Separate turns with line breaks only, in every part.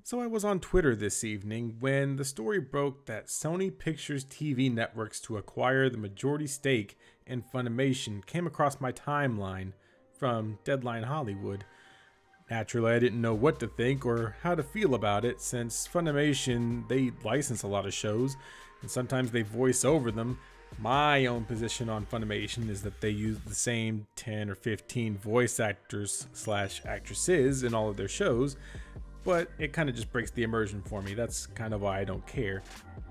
So I was on Twitter this evening when the story broke that Sony Pictures TV networks to acquire the majority stake in Funimation came across my timeline from Deadline Hollywood. Naturally, I didn't know what to think or how to feel about it since Funimation, they license a lot of shows and sometimes they voice over them. My own position on Funimation is that they use the same 10 or 15 voice actors slash actresses in all of their shows, but it kind of just breaks the immersion for me. That's kind of why I don't care.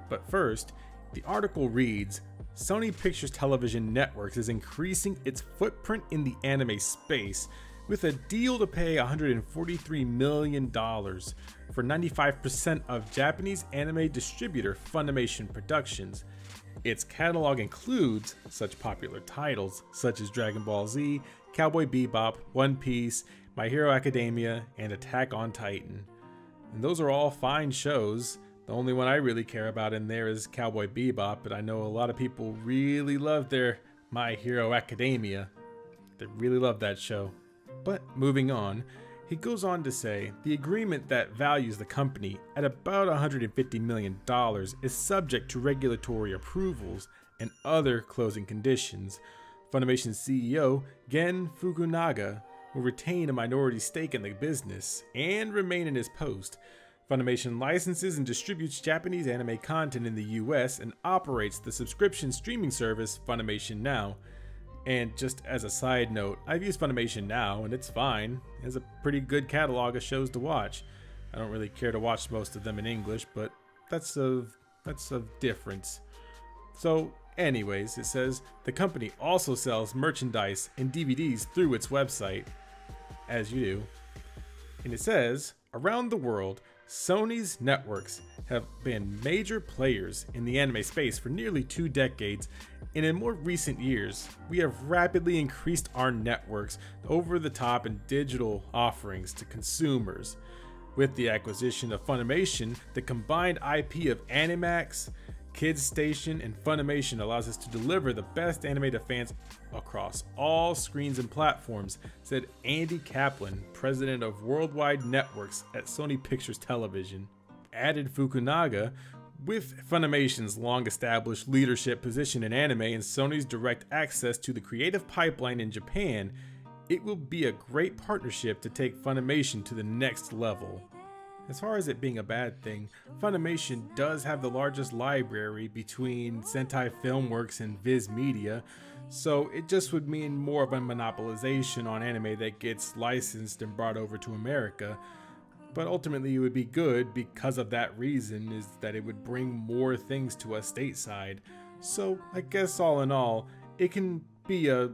But first, the article reads, Sony Pictures Television Networks is increasing its footprint in the anime space with a deal to pay $143 million for 95% of Japanese anime distributor Funimation Productions. Its catalog includes such popular titles such as Dragon Ball Z, Cowboy Bebop, One Piece, My Hero Academia, and Attack on Titan. And those are all fine shows. The only one I really care about in there is Cowboy Bebop, but I know a lot of people really love their My Hero Academia. They really love that show. But moving on, he goes on to say the agreement that values the company at about $150 million is subject to regulatory approvals and other closing conditions. Funimation's CEO, Gen Fukunaga, will retain a minority stake in the business and remain in his post. Funimation licenses and distributes Japanese anime content in the US and operates the subscription streaming service Funimation Now. And just as a side note, I've used Funimation Now and it's fine. It has a pretty good catalog of shows to watch. I don't really care to watch most of them in English, but that's of difference. So anyways, it says the company also sells merchandise and DVDs through its website, as you do. And it says, around the world, Sony's networks have been major players in the anime space for nearly 2 decades, and in more recent years, we have rapidly increased our networks, over-the-top and digital offerings to consumers. With the acquisition of Funimation, the combined IP of Animax, Kids Station, and Funimation allows us to deliver the best anime to fans across all screens and platforms, said Andy Kaplan, president of Worldwide Networks at Sony Pictures Television. Added Fukunaga, with Funimation's long-established leadership position in anime and Sony's direct access to the creative pipeline in Japan, it will be a great partnership to take Funimation to the next level. As far as it being a bad thing, Funimation does have the largest library between Sentai Filmworks and Viz Media, so it just would mean more of a monopolization on anime that gets licensed and brought over to America. But ultimately it would be good because of that reason, is that it would bring more things to us stateside. So I guess all in all, it can be a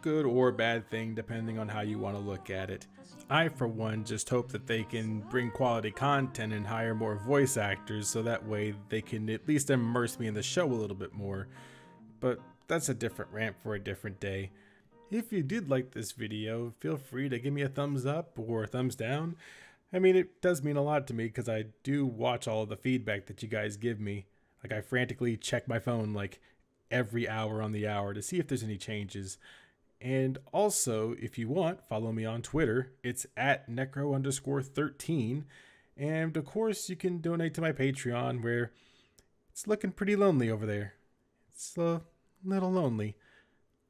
good or bad thing depending on how you want to look at it. I, for one, just hope that they can bring quality content and hire more voice actors so that way they can at least immerse me in the show a little bit more. But that's a different rant for a different day. If you did like this video, feel free to give me a thumbs up or a thumbs down. I mean, it does mean a lot to me because I do watch all of the feedback that you guys give me. Like, I frantically check my phone like every hour on the hour to see if there's any changes. And also, if you want, follow me on Twitter. It's at necro_13. And of course, you can donate to my Patreon, where it's looking pretty lonely over there. It's a little lonely.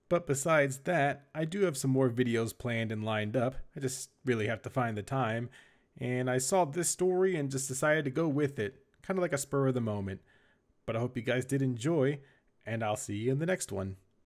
But besides that, I do have some more videos planned and lined up. I just really have to find the time. And I saw this story and just decided to go with it. Kind of like a spur of the moment. But I hope you guys did enjoy, and I'll see you in the next one.